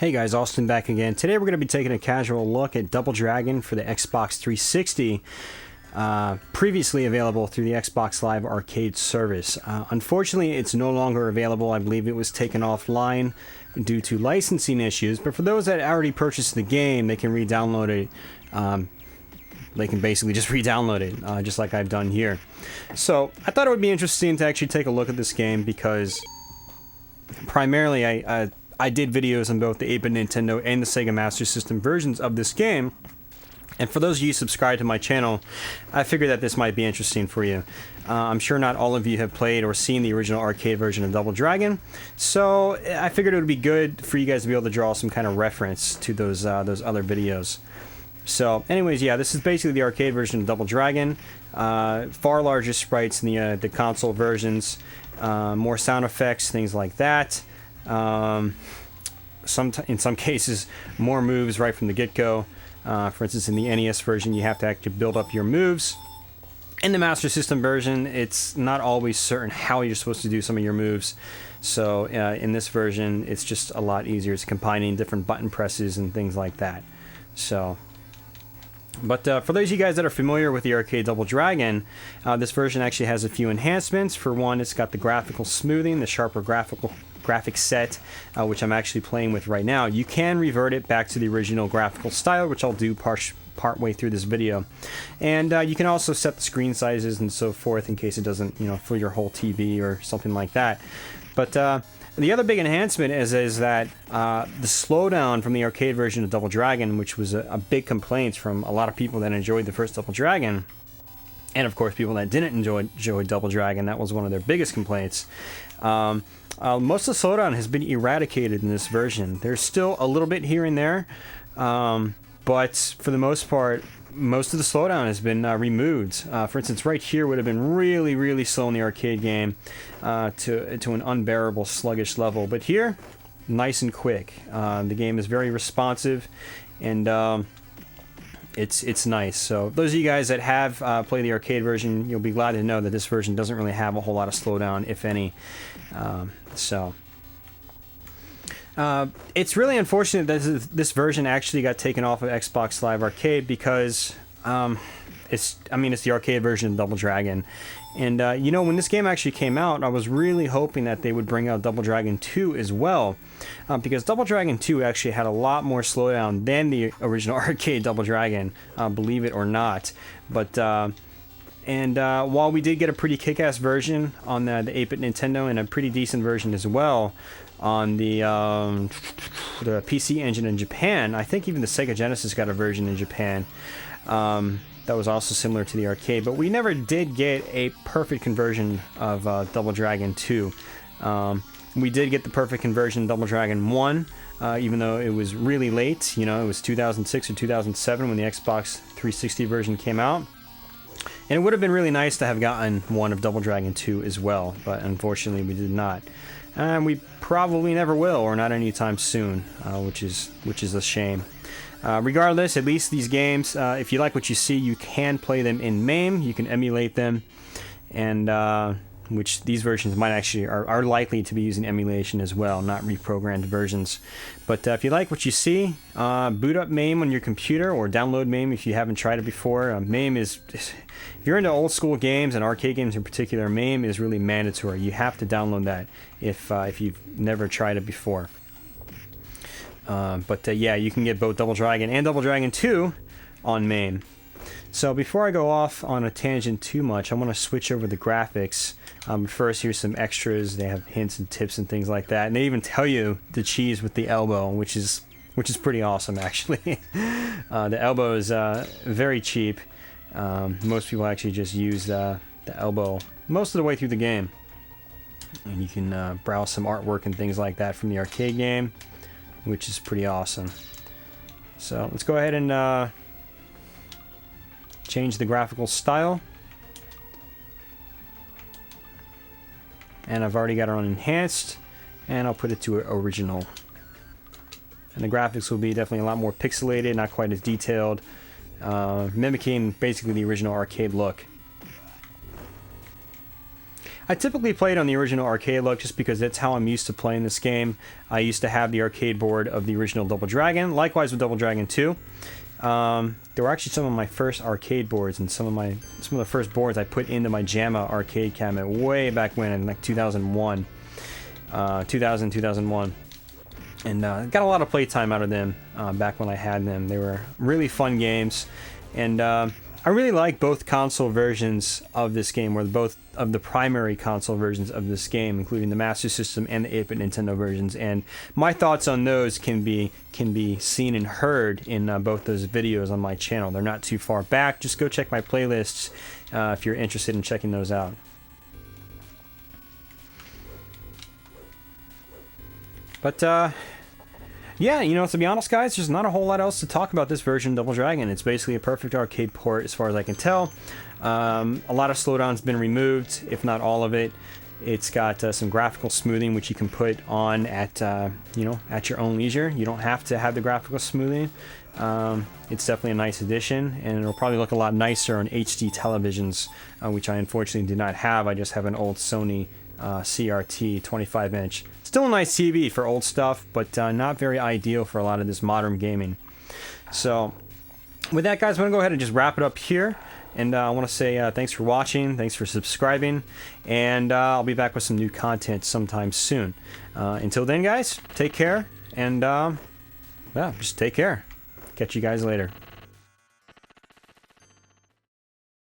Hey guys, Austin back again. Today we're going to be taking a casual look at Double Dragon for the Xbox 360, previously available through the Xbox Live Arcade service. Unfortunately, it's no longer available. I believe it was taken offline due to licensing issues, but for those that already purchased the game, they can re-download it. They can basically just re-download it, just like I've done here. So I thought it would be interesting to actually take a look at this game because primarily I did videos on both the 8-bit Nintendo and the Sega Master System versions of this game. And for those of you subscribed to my channel, I figured that this might be interesting for you. I'm sure not all of you have played or seen the original arcade version of Double Dragon, so I figured it would be good for you guys to be able to draw some kind of reference to those other videos. So anyways, yeah, this is basically the arcade version of Double Dragon. Far larger sprites than the console versions, more sound effects, things like that. In some cases, more moves right from the get-go. For instance, in the NES version, you have to actually build up your moves. In the Master System version, it's not always certain how you're supposed to do some of your moves. So in this version, it's just a lot easier. It's combining different button presses and things like that. So, but for those of you guys that are familiar with the arcade Double Dragon, this version actually has a few enhancements. For one, it's got the graphical smoothing, the sharper graphic set, which I'm actually playing with right now. You can revert it back to the original graphical style, which I'll do part way through this video. And you can also set the screen sizes and so forth in case it doesn't, fill your whole TV or something like that. But the other big enhancement is that the slowdown from the arcade version of Double Dragon, which was a big complaint from a lot of people that enjoyed the first Double Dragon, and of course people that didn't enjoy Double Dragon, that was one of their biggest complaints. Most of the slowdown has been eradicated in this version. There's still a little bit here and there, but for the most part, most of the slowdown has been removed. For instance, right here would have been really, really slow in the arcade game to an unbearable, sluggish level. But here, nice and quick. The game is very responsive, and it's nice. So those of you guys that have played the arcade version, you'll be glad to know that this version doesn't really have a whole lot of slowdown, if any. It's really unfortunate that this version actually got taken off of Xbox Live Arcade because it's the arcade version of Double Dragon. And when this game actually came out, I was really hoping that they would bring out Double Dragon 2 as well, because Double Dragon 2 actually had a lot more slowdown than the original arcade Double Dragon, believe it or not. But while we did get a pretty kick-ass version on the 8-bit Nintendo and a pretty decent version as well on the PC Engine in Japan, I think even the Sega Genesis got a version in Japan that was also similar to the arcade, but we never did get a perfect conversion of Double Dragon 2. We did get the perfect conversion of Double Dragon 1, even though it was really late. It was 2006 or 2007 when the Xbox 360 version came out. And it would have been really nice to have gotten one of Double Dragon 2 as well, but unfortunately we did not. And we probably never will, or not anytime soon, which is a shame. Regardless, at least these games, if you like what you see, you can play them in MAME. You can emulate them, and which these versions might actually are likely to be using emulation as well, not reprogrammed versions. But if you like what you see, boot up MAME on your computer or download MAME if you haven't tried it before. MAME is, if you're into old school games and arcade games in particular, MAME is really mandatory. You have to download that if you've never tried it before. Yeah, you can get both Double Dragon and Double Dragon 2 on MAME. So before I go off on a tangent too much, I want to switch over the graphics. First, here's some extras. They have hints and tips and things like that, and they even tell you to cheese with the elbow, which is pretty awesome actually. The elbow is very cheap. Most people actually just use the elbow most of the way through the game, and you can browse some artwork and things like that from the arcade game, which is pretty awesome. So let's go ahead and change the graphical style. And I've already got it on enhanced, and I'll put it to original. And the graphics will be definitely a lot more pixelated, not quite as detailed, mimicking basically the original arcade look. I typically played on the original arcade look just because that's how I'm used to playing this game. I used to have the arcade board of the original Double Dragon, likewise with Double Dragon 2. There were actually some of my first arcade boards and some of the first boards I put into my JAMA arcade cabinet way back when in like 2001. 2001. And got a lot of playtime out of them back when I had them. They were really fun games. And I really like both console versions of this game, or both of the primary console versions of this game, including the Master System and the 8-bit Nintendo versions. And my thoughts on those can be seen and heard in both those videos on my channel. They're not too far back. Just go check my playlists if you're interested in checking those out. But yeah, you know, to be honest, guys, there's not a whole lot else to talk about this version of Double Dragon. It's basically a perfect arcade port as far as I can tell. A lot of slowdown's been removed, if not all of it. It's got some graphical smoothing, which you can put on at, you know, at your own leisure. You don't have to have the graphical smoothing. It's definitely a nice addition, and it'll probably look a lot nicer on HD televisions, which I unfortunately do not have. I just have an old Sony CRT 25-inch. Still a nice TV for old stuff, but not very ideal for a lot of this modern gaming. So with that, guys, I'm going to go ahead and just wrap it up here. And I want to say thanks for watching, thanks for subscribing, and I'll be back with some new content sometime soon. Until then, guys, take care, and yeah, just take care. Catch you guys later.